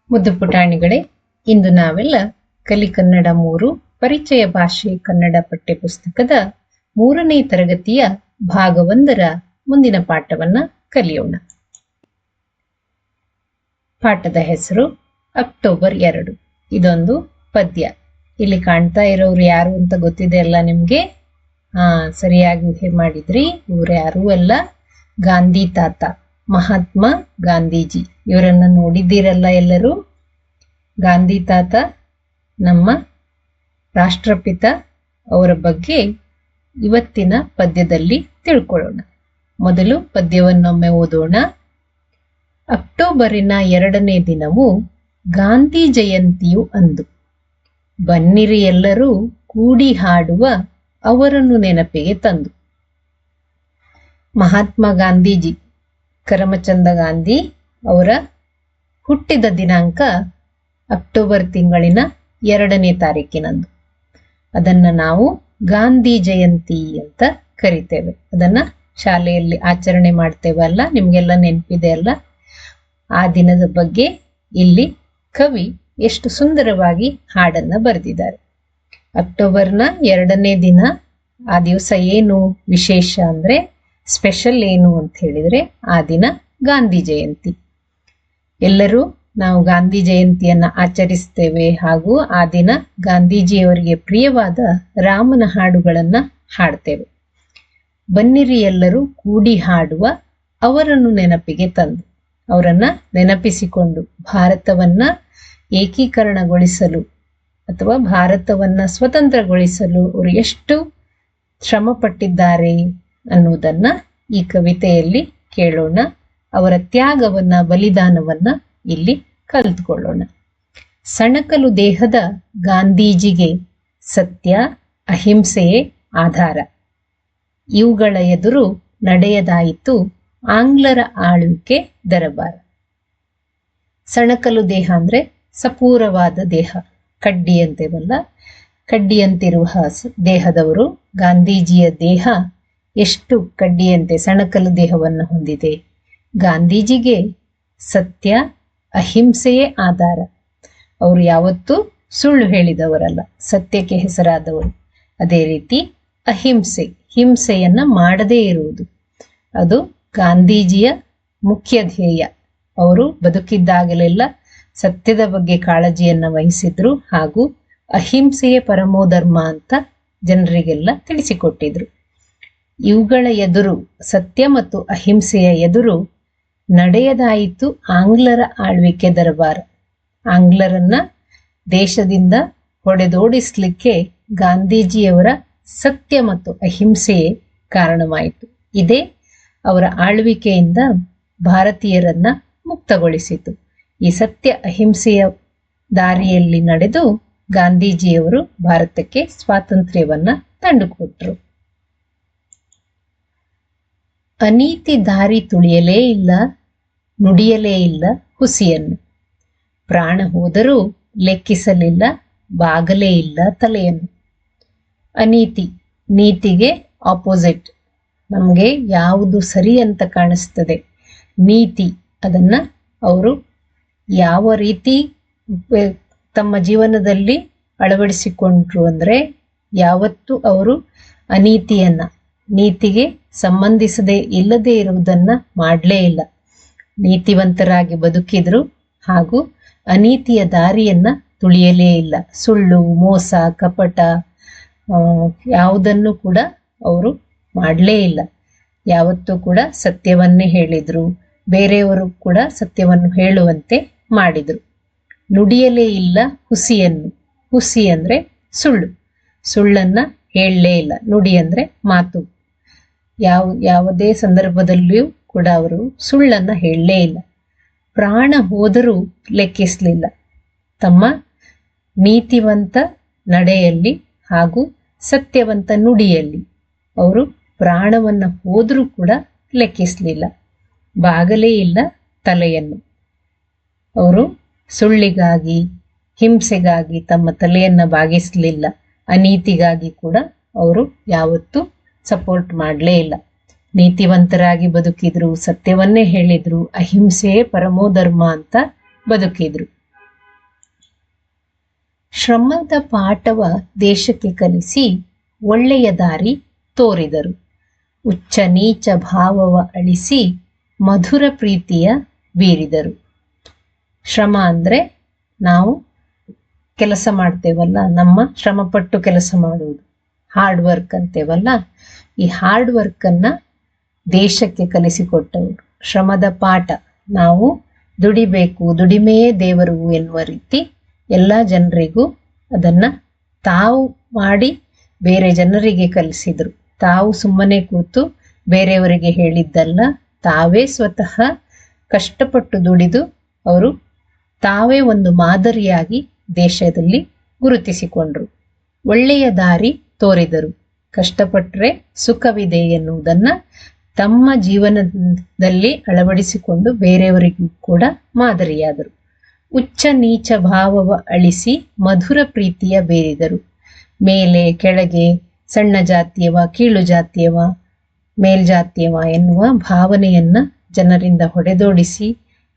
ಮುದ್ದು ಪುಟಾಣಿಗಳೇ, ಇಂದು ನಾವೆಲ್ಲ ಕಲಿ ಕನ್ನಡ 3 ಪರಿಚಯ ಭಾಷೆ ಕನ್ನಡ ಪಠ್ಯಪುಸ್ತಕದ 3ನೇ ತರಗತಿಯ ಭಾಗ 1ರ ಮುಂದಿನ ಪಾಠವನ್ನ ಕಲಿಯೋಣ. ಪಾಠದ ಹೆಸರು ಅಕ್ಟೋಬರ್ 2. ಇದೊಂದು ಪದ್ಯ. ಇಲ್ಲಿ ಕಾಣ್ತಾ ಇರೋರು ಯಾರು ಅಂತ ಗೊತ್ತಿದೆ ಅಲ್ಲ ನಿಮ್ಗೆ? ಸರಿಯಾಗಿ ಊಹೆ ಮಾಡಿದ್ರಿ. ಇವ್ರು ಯಾರು ಅಲ್ಲ, ಗಾಂಧಿ ತಾತ, ಮಹಾತ್ಮ ಗಾಂಧೀಜಿ. ಇವರನ್ನ ನೋಡಿದ್ದೀರಲ್ಲ ಎಲ್ಲರೂ. ಗಾಂಧಿ ತಾತ ನಮ್ಮ ರಾಷ್ಟ್ರಪಿತ. ಅವರ ಬಗ್ಗೆ ಇವತ್ತಿನ ಪದ್ಯದಲ್ಲಿ ತಿಳ್ಕೊಳ್ಳೋಣ. ಮೊದಲು ಪದ್ಯವನ್ನೊಮ್ಮೆ ಓದೋಣ. ಅಕ್ಟೋಬರಿನ 2ನೇ ದಿನವು ಗಾಂಧಿ ಜಯಂತಿಯು ಅಂದು. ಬನ್ನಿರಿ ಎಲ್ಲರೂ ಕೂಡಿ ಹಾಡುವ ಅವರನ್ನು ನೆನಪಿಗೆ ತಂದು. ಮಹಾತ್ಮ ಗಾಂಧೀಜಿ, ಕರಮಚಂದ ಗಾಂಧಿ ಅವರ ಹುಟ್ಟಿದ ದಿನಾಂಕ ಅಕ್ಟೋಬರ್ ತಿಂಗಳಿನ 2ನೇ ತಾರೀಕಿನಂದು. ಅದನ್ನ ನಾವು ಗಾಂಧಿ ಜಯಂತಿ ಅಂತ ಕರಿತೇವೆ. ಅದನ್ನ ಶಾಲೆಯಲ್ಲಿ ಆಚರಣೆ ಮಾಡ್ತೇವಲ್ಲ, ನಿಮ್ಗೆಲ್ಲ ನೆನಪಿದೆ ಅಲ್ಲ. ಆ ದಿನದ ಬಗ್ಗೆ ಇಲ್ಲಿ ಕವಿ ಎಷ್ಟು ಸುಂದರವಾಗಿ ಹಾಡನ್ನ ಬರೆದಿದ್ದಾರೆ. ಅಕ್ಟೋಬರ್ನ 2ನೇ ದಿನ, ಆ ದಿವಸ ಏನು ವಿಶೇಷ ಅಂದ್ರೆ, ಸ್ಪೆಷಲ್ ಏನು ಅಂತ ಹೇಳಿದ್ರೆ, ಆ ದಿನ ಗಾಂಧಿ ಜಯಂತಿ. ಎಲ್ಲರೂ ನಾವು ಗಾಂಧಿ ಜಯಂತಿಯನ್ನ ಆಚರಿಸ್ತೇವೆ. ಹಾಗೂ ಆ ದಿನ ಗಾಂಧೀಜಿಯವರಿಗೆ ಪ್ರಿಯವಾದ ರಾಮನ ಹಾಡುಗಳನ್ನ ಹಾಡ್ತೇವೆ. ಬನ್ನಿರಿ ಎಲ್ಲರೂ ಕೂಡಿ ಹಾಡುವ ಅವರನ್ನು ನೆನಪಿಗೆ ತಂದು. ಅವರನ್ನ ನೆನಪಿಸಿಕೊಂಡು ಭಾರತವನ್ನ ಏಕೀಕರಣಗೊಳಿಸಲು ಅಥವಾ ಭಾರತವನ್ನ ಸ್ವತಂತ್ರಗೊಳಿಸಲು ಅವರು ಎಷ್ಟು ಶ್ರಮ ಪಟ್ಟಿದ್ದಾರೆ ಅನ್ನುವುದನ್ನ ಈ ಕವಿತೆಯಲ್ಲಿ ಕೇಳೋಣ. ಅವರ ತ್ಯಾಗವನ್ನ, ಬಲಿದಾನವನ್ನ ಇಲ್ಲಿ ಕಲಿತುಕೊಳ್ಳೋಣ. ಸಣಕಲು ದೇಹದ ಗಾಂಧೀಜಿಗೆ ಸತ್ಯ ಅಹಿಂಸೆಯೇ ಆಧಾರ. ಇವುಗಳ ಎದುರು ನಡೆಯದಾಯಿತು ಆಂಗ್ಲರ ಆಳ್ವಿಕೆ ದರಬಾರ. ಸಣಕಲು ದೇಹ ಅಂದ್ರೆ ಸಪೂರವಾದ ದೇಹ, ಕಡ್ಡಿ ಅಂತೇವಲ್ಲ, ಕಡ್ಡಿಯಂತಿರುವ ದೇಹದವರು. ಗಾಂಧೀಜಿಯ ದೇಹ ಎಷ್ಟು ಕಡ್ಡಿಯಂತೆ ಸಣಕಲು ದೇಹವನ್ನು ಹೊಂದಿದೆ. ಗಾಂಧೀಜಿಗೆ ಸತ್ಯ ಅಹಿಂಸೆಯೇ ಆಧಾರ. ಅವರು ಯಾವತ್ತೂ ಸುಳ್ಳು ಹೇಳಿದವರಲ್ಲ, ಸತ್ಯಕ್ಕೆ ಹೆಸರಾದವರು. ಅದೇ ರೀತಿ ಅಹಿಂಸೆ, ಹಿಂಸೆಯನ್ನ ಮಾಡದೇ ಇರುವುದು, ಅದು ಗಾಂಧೀಜಿಯ ಮುಖ್ಯ ಧ್ಯೇಯ. ಅವರು ಬದುಕಿದ್ದಾಗಲೆಲ್ಲ ಸತ್ಯದ ಬಗ್ಗೆ ಕಾಳಜಿಯನ್ನ ವಹಿಸಿದ್ರು. ಹಾಗೂ ಅಹಿಂಸೆಯೇ ಪರಮೋಧರ್ಮ ಅಂತ ಜನರಿಗೆಲ್ಲ ತಿಳಿಸಿಕೊಟ್ಟಿದ್ರು. ಇವುಗಳ ಎದುರು, ಸತ್ಯ ಮತ್ತು ಅಹಿಂಸೆಯ ಎದುರು ನಡೆಯದಾಯಿತು ಆಂಗ್ಲರ ಆಳ್ವಿಕೆ ದರಬಾರ. ಆಂಗ್ಲರನ್ನ ದೇಶದಿಂದ ಹೊಡೆದೋಡಿಸ್ಲಿಕ್ಕೆ ಗಾಂಧೀಜಿಯವರ ಸತ್ಯ ಮತ್ತು ಅಹಿಂಸೆಯೇ ಕಾರಣವಾಯಿತು. ಇದೇ ಅವರ ಆಳ್ವಿಕೆಯಿಂದ ಭಾರತೀಯರನ್ನ ಮುಕ್ತಗೊಳಿಸಿತು. ಈ ಸತ್ಯ ಅಹಿಂಸೆಯ ದಾರಿಯಲ್ಲಿ ನಡೆದು ಗಾಂಧೀಜಿಯವರು ಭಾರತಕ್ಕೆ ಸ್ವಾತಂತ್ರ್ಯವನ್ನ ತಂದುಕೊಟ್ರು. ಅನೀತಿ ದಾರಿ ತುಳಿಯಲೇ ಇಲ್ಲ, ನುಡಿಯಲೇ ಇಲ್ಲ ಹುಸಿಯನ್ನು. ಪ್ರಾಣ ಹೋದರೂ ಲೆಕ್ಕಿಸಲಿಲ್ಲ, ಬಾಗಲೇ ಇಲ್ಲ ತಲೆಯನ್ನು. ಅನೀತಿ, ನೀತಿಗೆ ಆಪೋಸಿಟ್. ನಮ್ಗೆ ಯಾವುದು ಸರಿ ಅಂತ ಕಾಣಿಸ್ತದೆ, ನೀತಿ, ಅದನ್ನ ಅವರು ಯಾವ ರೀತಿ ತಮ್ಮ ಜೀವನದಲ್ಲಿ ಅಳವಡಿಸಿಕೊಂಡ್ರು ಅಂದ್ರೆ, ಯಾವತ್ತು ಅವರು ಅನೀತಿಯನ್ನ, ನೀತಿಗೆ ಸಂಬಂಧಿಸದೆ ಇಲ್ಲದೆ ಇರುವುದನ್ನ ಮಾಡಲೇ ಇಲ್ಲ. ನೀತಿವಂತರಾಗಿ ಬದುಕಿದ್ರು. ಹಾಗೂ ಅನೀತಿಯ ದಾರಿಯನ್ನ ತುಳಿಯಲೇ ಇಲ್ಲ. ಸುಳ್ಳು, ಮೋಸ, ಕಪಟ ಯಾವುದನ್ನು ಕೂಡ ಅವರು ಮಾಡಲೇ ಇಲ್ಲ. ಯಾವತ್ತೂ ಕೂಡ ಸತ್ಯವನ್ನೇ ಹೇಳಿದ್ರು. ಬೇರೆಯವರು ಕೂಡ ಸತ್ಯವನ್ನು ಹೇಳುವಂತೆ ಮಾಡಿದ್ರು. ನುಡಿಯಲೇ ಇಲ್ಲ ಹುಸಿಯನ್ನು. ಹುಸಿ ಅಂದ್ರೆ ಸುಳ್ಳು, ಸುಳ್ಳನ್ನ ಹೇಳಲೇ ಇಲ್ಲ. ನುಡಿ ಅಂದ್ರೆ ಮಾತು. ಯಾವುದೇ ಸಂದರ್ಭದಲ್ಲಿಯೂ ಕೂಡ ಅವರು ಸುಳ್ಳನ್ನ ಹೇಳಲೇ ಇಲ್ಲ. ಪ್ರಾಣ ಹೋದರೂ ಲೆಕ್ಕಿಸಲಿಲ್ಲ. ತಮ್ಮ ನೀತಿವಂತ ನಡೆಯಲ್ಲಿ ಹಾಗೂ ಸತ್ಯವಂತ ನುಡಿಯಲ್ಲಿ ಅವರು ಪ್ರಾಣವನ್ನ ಹೋದ್ರೂ ಕೂಡ ಲೆಕ್ಕಿಸಲಿಲ್ಲ, ಬಾಗಲೇ ಇಲ್ಲ ತಲೆಯನ್ನು. ಅವರು ಸುಳ್ಳಿಗಾಗಿ, ಹಿಂಸೆಗಾಗಿ ತಮ್ಮ ತಲೆಯನ್ನ ಬಾಗಿಸಲಿಲ್ಲ. ಅನೀತಿಗಾಗಿ ಕೂಡ ಅವರು ಯಾವತ್ತೂ ಸಪೋರ್ಟ್ ಮಾಡಲೇ ಇಲ್ಲ. ನೀತಿವಂತರಾಗಿ ಬದುಕಿದ್ರು, ಸತ್ಯವನ್ನೇ ಹೇಳಿದ್ರು, ಅಹಿಂಸೆಯೇ ಪರಮೋಧರ್ಮ ಅಂತ ಬದುಕಿದ್ರು. ಶ್ರಮದ ಪಾಠವ ದೇಶಕ್ಕೆ ಕಲಿಸಿ ಒಳ್ಳೆಯ ದಾರಿ ತೋರಿದರು. ಉಚ್ಚ ನೀಚ ಭಾವವ ಅಳಿಸಿ ಮಧುರ ಪ್ರೀತಿಯ ಬೀರಿದರು. ಶ್ರಮ ಅಂದರೆ ನಾವು ಕೆಲಸ ಮಾಡ್ತೇವಲ್ಲ, ನಮ್ಮ ಶ್ರಮಪಟ್ಟು ಕೆಲಸ ಮಾಡುವುದು, ಹಾರ್ಡ್ ವರ್ಕ್ ಅಂತೇವಲ್ಲ, ಈ ಹಾರ್ಡ್ ವರ್ಕನ್ನು ದೇಶಕ್ಕೆ ಕಲಿಸಿಕೊಟ್ಟವರು. ಶ್ರಮದ ಪಾಠ, ನಾವು ದುಡಿಬೇಕು, ದುಡಿಮೆಯೇ ದೇವರು ಎನ್ನುವ ರೀತಿ ಎಲ್ಲ ಜನರಿಗೂ ಅದನ್ನು ತಾವು ಮಾಡಿ ಬೇರೆ ಜನರಿಗೆ ಕಲಿಸಿದರು. ತಾವು ಸುಮ್ಮನೆ ಕೂತು ಬೇರೆಯವರಿಗೆ ಹೇಳಿದ್ದಲ್ಲ, ತಾವೇ ಸ್ವತಃ ಕಷ್ಟಪಟ್ಟು ದುಡಿದು ಅವರು ತಾವೇ ಒಂದು ಮಾದರಿಯಾಗಿ ದೇಶದಲ್ಲಿ ಗುರುತಿಸಿಕೊಂಡ್ರು. ಒಳ್ಳೆಯ ದಾರಿ ತೋರಿದರು. ಕಷ್ಟಪಟ್ಟರೆ ಸುಖವಿದೆ ಎನ್ನುವುದನ್ನು ತಮ್ಮ ಜೀವನದಲ್ಲಿ ಅಳವಡಿಸಿಕೊಂಡು ಬೇರೆಯವರಿಗೂ ಕೂಡ ಮಾದರಿಯಾದರು. ಉಚ್ಚ ನೀಚ ಭಾವವ ಅಳಿಸಿ ಮಧುರ ಪ್ರೀತಿಯ ಬೇರಿದರು. ಮೇಲೆ ಕೆಳಗೆ, ಸಣ್ಣ ಜಾತಿಯವ ಕೀಳು ಜಾತಿಯವ ಮೇಲ್ಜಾತಿಯವ ಎನ್ನುವ ಭಾವನೆಯನ್ನ ಜನರಿಂದ ಹೊಡೆದೋಡಿಸಿ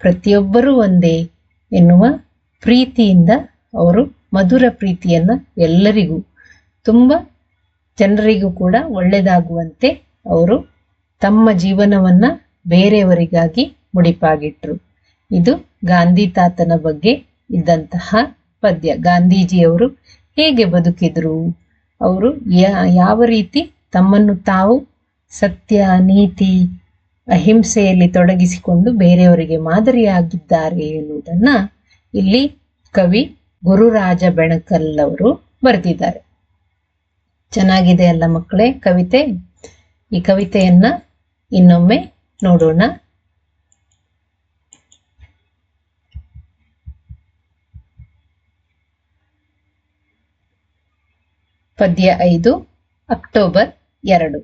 ಪ್ರತಿಯೊಬ್ಬರೂ ಒಂದೇ ಎನ್ನುವ ಪ್ರೀತಿಯಿಂದ ಅವರು ಮಧುರ ಪ್ರೀತಿಯನ್ನ ಎಲ್ಲರಿಗೂ, ತುಂಬ ಜನರಿಗೂ ಕೂಡ ಒಳ್ಳೆಯದಾಗುವಂತೆ ಅವರು ತಮ್ಮ ಜೀವನವನ್ನ ಬೇರೆಯವರಿಗಾಗಿ ಮುಡಿಪಾಗಿಟ್ರು. ಇದು ಗಾಂಧಿ ತಾತನ ಬಗ್ಗೆ ಇದ್ದಂತಹ ಪದ್ಯ. ಗಾಂಧೀಜಿಯವರು ಹೇಗೆ ಬದುಕಿದ್ರು, ಅವರು ಯಾವ ರೀತಿ ತಮ್ಮನ್ನು ತಾವು ಸತ್ಯ, ನೀತಿ, ಅಹಿಂಸೆಯಲ್ಲಿ ತೊಡಗಿಸಿಕೊಂಡು ಬೇರೆಯವರಿಗೆ ಮಾದರಿಯಾಗಿದ್ದಾರೆ ಎನ್ನುವುದನ್ನ ಇಲ್ಲಿ ಕವಿ ಗುರುರಾಜ ಬೆಣಕಲ್ ಅವರು ಬರೆದಿದ್ದಾರೆ. ಚೆನ್ನಾಗಿದೆ ಅಲ್ಲ ಮಕ್ಕಳೇ ಕವಿತೆ? ಈ ಕವಿತೆಯನ್ನ ಇನ್ನೊಮ್ಮೆ ನೋಡೋಣ. ಪದ್ಯ 5, ಅಕ್ಟೋಬರ್ 2.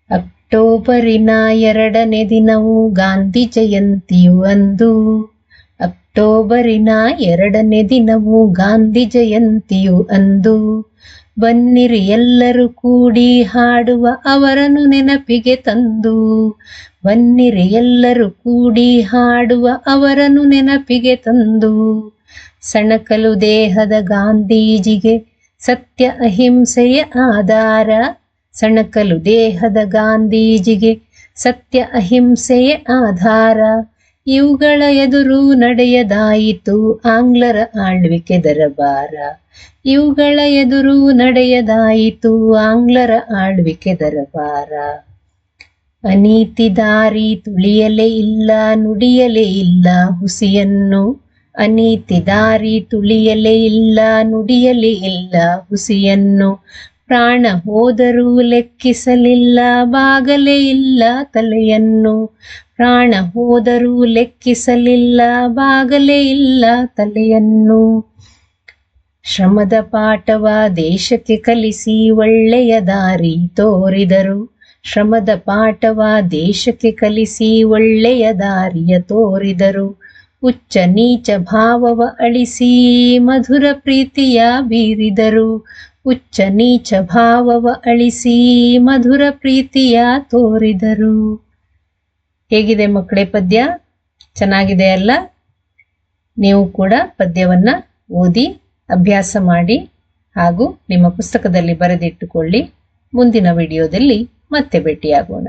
ಅಕ್ಟೋಬರಿನ 2ನೇ ದಿನವು ಗಾಂಧಿ ಜಯಂತಿಯು ಅಂದು. ಅಕ್ಟೋಬರಿನ 2ನೇ ದಿನವು ಗಾಂಧಿ ಜಯಂತಿಯು ಅಂದು. ಬನ್ನಿರಿ ಎಲ್ಲರೂ ಕೂಡಿ ಹಾಡುವ ಅವರನ್ನು ನೆನಪಿಗೆ ತಂದು. ಬನ್ನಿರಿ ಎಲ್ಲರೂ ಕೂಡಿ ಹಾಡುವ ಅವರನ್ನು ನೆನಪಿಗೆ ತಂದು. ಸಣಕಲು ದೇಹದ ಗಾಂಧೀಜಿಗೆ ಸತ್ಯ ಅಹಿಂಸೆಯ ಆಧಾರ. ಸಣಕಲು ದೇಹದ ಗಾಂಧೀಜಿಗೆ ಸತ್ಯ ಅಹಿಂಸೆಯ ಆಧಾರ. ಇವುಗಳ ಎದುರು ನಡೆಯದಾಯಿತು ಆಂಗ್ಲರ ಆಳ್ವಿಕೆ ದರಬಾರ. ಇವುಗಳ ಎದುರು ನಡೆಯದಾಯಿತು ಆಂಗ್ಲರ ಆಳ್ವಿಕೆ ದರಬಾರ. ಅನೀತಿ ದಾರಿ ತುಳಿಯಲೇ ಇಲ್ಲ ನುಡಿಯಲೇ ಇಲ್ಲ ಹುಸಿಯನ್ನು. ಅನೀತಿ ದಾರಿ ತುಳಿಯಲೇ ಇಲ್ಲ ನುಡಿಯಲೇ ಇಲ್ಲ ಹುಸಿಯನ್ನು. ಪ್ರಾಣ ಹೋದರೂ ಲೆಕ್ಕಿಸಲಿಲ್ಲ ಬಾಗಲೇ ಇಲ್ಲ ತಲೆಯನ್ನು. ಪ್ರಾಣ ಹೋದರೂ ಲೆಕ್ಕಿಸಲಿಲ್ಲ ಬಾಗಲೇ ಇಲ್ಲ ತಲೆಯನ್ನು. ಶ್ರಮದ ಪಾಠವ ದೇಶಕ್ಕೆ ಕಲಿಸಿ ಒಳ್ಳೆಯ ದಾರಿ ತೋರಿದರು. ಶ್ರಮದ ಪಾಠವ ದೇಶಕ್ಕೆ ಕಲಿಸಿ ಒಳ್ಳೆಯ ದಾರಿಯ ತೋರಿದರು. ಉಚ್ಚ ನೀಚ ಭಾವವ ಅಳಿಸಿ ಮಧುರ ಪ್ರೀತಿಯ ಬೀರಿದರು. ಉಚ್ಚ ನೀಚ ಭಾವವ ಅಳಿಸಿ ಮಧುರ ಪ್ರೀತಿಯ ತೋರಿದರು. ಹೇಗಿದೆ ಮಕ್ಕಳೇ ಪದ್ಯ? ಚೆನ್ನಾಗಿದೆ ಅಲ್ಲ? ನೀವು ಕೂಡ ಪದ್ಯವನ್ನ ಓದಿ ಅಭ್ಯಾಸ ಮಾಡಿ ಹಾಗೂ ನಿಮ್ಮ ಪುಸ್ತಕದಲ್ಲಿ ಬರೆದಿಟ್ಟುಕೊಳ್ಳಿ. ಮುಂದಿನ ವಿಡಿಯೋದಲ್ಲಿ ಮತ್ತೆ ಭೇಟಿಯಾಗೋಣ.